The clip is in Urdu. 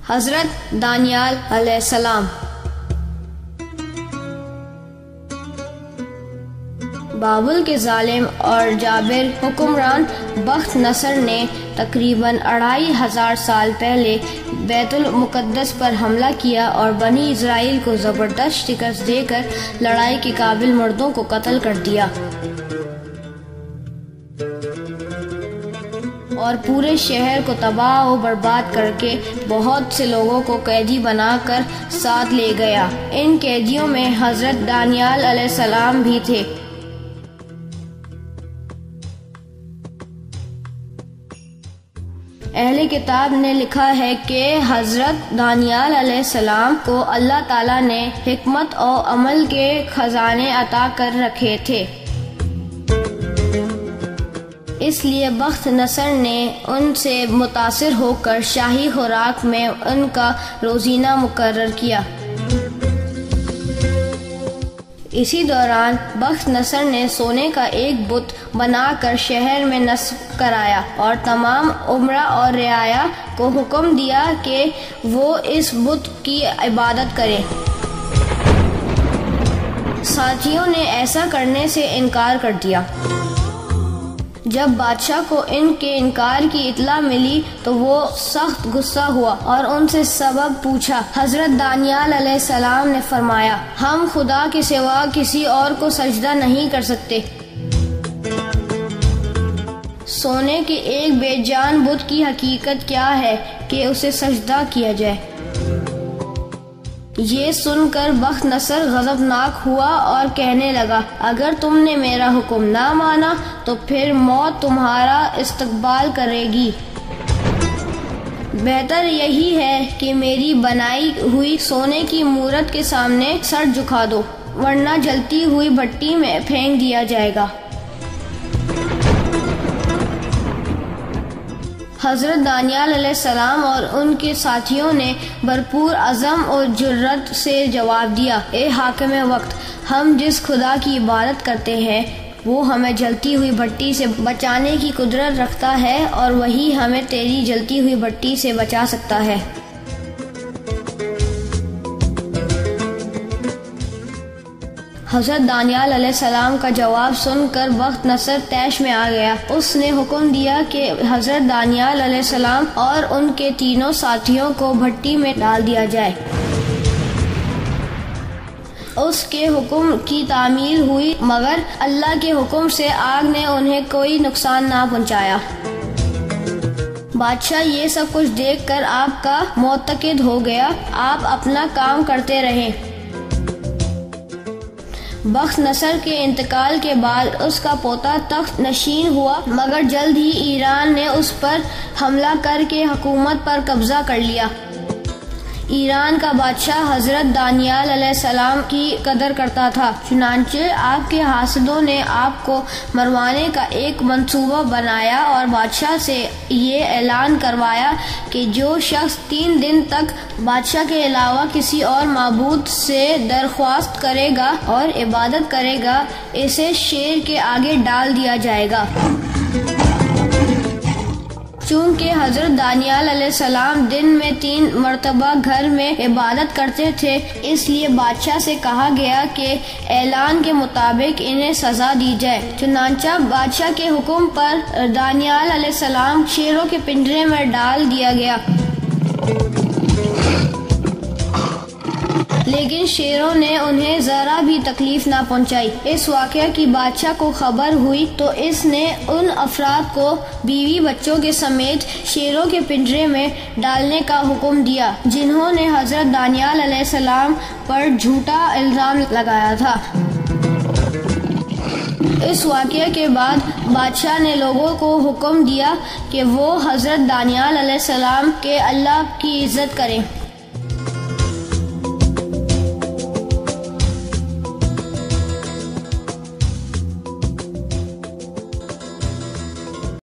حضرت دانیال علیہ السلام۔ بابل کے ظالم اور جابر حکمران بخت نصر نے تقریباً 2500 سال پہلے بیت المقدس پر حملہ کیا اور بنی اسرائیل کو زبردست شکست دے کر لڑائی کے قابل مردوں کو قتل کر دیا اور پورے شہر کو تباہ و برباد کر کے بہت سے لوگوں کو قیدی بنا کر ساتھ لے گیا۔ ان قیدیوں میں حضرت دانیال علیہ السلام بھی تھے۔ اہل کتاب نے لکھا ہے کہ حضرت دانیال علیہ السلام کو اللہ تعالیٰ نے حکمت اور عمل کے خزانے عطا کر رکھے تھے، اس لیے بخت نصر نے ان سے متاثر ہو کر شاہی خوراک میں ان کا روزینہ مقرر کیا۔ اسی دوران بخت نصر نے سونے کا ایک بت بنا کر شہر میں نصب کرایا اور تمام امراء اور رعایا کو حکم دیا کہ وہ اس بت کی عبادت کریں۔ ساتھیوں نے ایسا کرنے سے انکار کر دیا۔ جب بادشاہ کو ان کے انکار کی اطلاع ملی تو وہ سخت غصہ ہوا اور ان سے سبب پوچھا۔ حضرت دانیال علیہ السلام نے فرمایا، ہم خدا کے سوا کسی اور کو سجدہ نہیں کر سکتے۔ سونے کے ایک بے جان بت کی حقیقت کیا ہے کہ اسے سجدہ کیا جائے۔ یہ سن کر بخت نصر غضبناک ہوا اور کہنے لگا، اگر تم نے میرا حکم نہ مانا تو پھر موت تمہارا استقبال کرے گی۔ بہتر یہی ہے کہ میری بنائی ہوئی سونے کی مورت کے سامنے سر جھکا دو، ورنہ جلتی ہوئی بھٹی میں پھینک دیا جائے گا۔ حضرت دانیال علیہ السلام اور ان کے ساتھیوں نے بھرپور عزم اور جرأت سے جواب دیا، اے حاکم وقت، ہم جس خدا کی عبادت کرتے ہیں وہ ہمیں جلتی ہوئی بھٹی سے بچانے کی قدرت رکھتا ہے اور وہی ہمیں تیری جلتی ہوئی بھٹی سے بچا سکتا ہے۔ حضرت دانیال علیہ السلام کا جواب سن کر بخت نصر طیش میں آ گیا۔ اس نے حکم دیا کہ حضرت دانیال علیہ السلام اور ان کے تینوں ساتھیوں کو بھٹی میں ڈال دیا جائے۔ اس کے حکم کی تعمیل ہوئی مگر اللہ کے حکم سے آگ نے انہیں کوئی نقصان نہ پہنچایا۔ بادشاہ یہ سب کچھ دیکھ کر آپ کا معتقد ہو گیا۔ آپ اپنا کام کرتے رہیں۔ بخت نصر کے انتقال کے بعد اس کا پوتا تخت نشین ہوا، مگر جلد ہی ایران نے اس پر حملہ کر کے حکومت پر قبضہ کر لیا۔ ایران کا بادشاہ حضرت دانیال علیہ السلام کی قدر کرتا تھا، چنانچہ آپ کے حاسدوں نے آپ کو مروانے کا ایک منصوبہ بنایا اور بادشاہ سے یہ اعلان کروایا کہ جو شخص 3 دن تک بادشاہ کے علاوہ کسی اور معبود سے درخواست کرے گا اور عبادت کرے گا، اسے شیر کے آگے ڈال دیا جائے گا۔ چونکہ حضرت دانیال علیہ السلام دن میں 3 مرتبہ گھر میں عبادت کرتے تھے، اس لیے بادشاہ سے کہا گیا کہ اعلان کے مطابق انہیں سزا دی جائے۔ چنانچہ بادشاہ کے حکم پر دانیال علیہ السلام شیروں کے پنجرے میں ڈال دیا گیا، لیکن شیروں نے انہیں ذرا بھی تکلیف نہ پہنچائی۔ اس واقعہ کی بادشاہ کو خبر ہوئی تو اس نے ان افراد کو بیوی بچوں کے سمیت شیروں کے پنجرے میں ڈالنے کا حکم دیا جنہوں نے حضرت دانیال علیہ السلام پر جھوٹا الزام لگایا تھا۔ اس واقعے کے بعد بادشاہ نے لوگوں کو حکم دیا کہ وہ حضرت دانیال علیہ السلام کے اللہ کی عزت کریں۔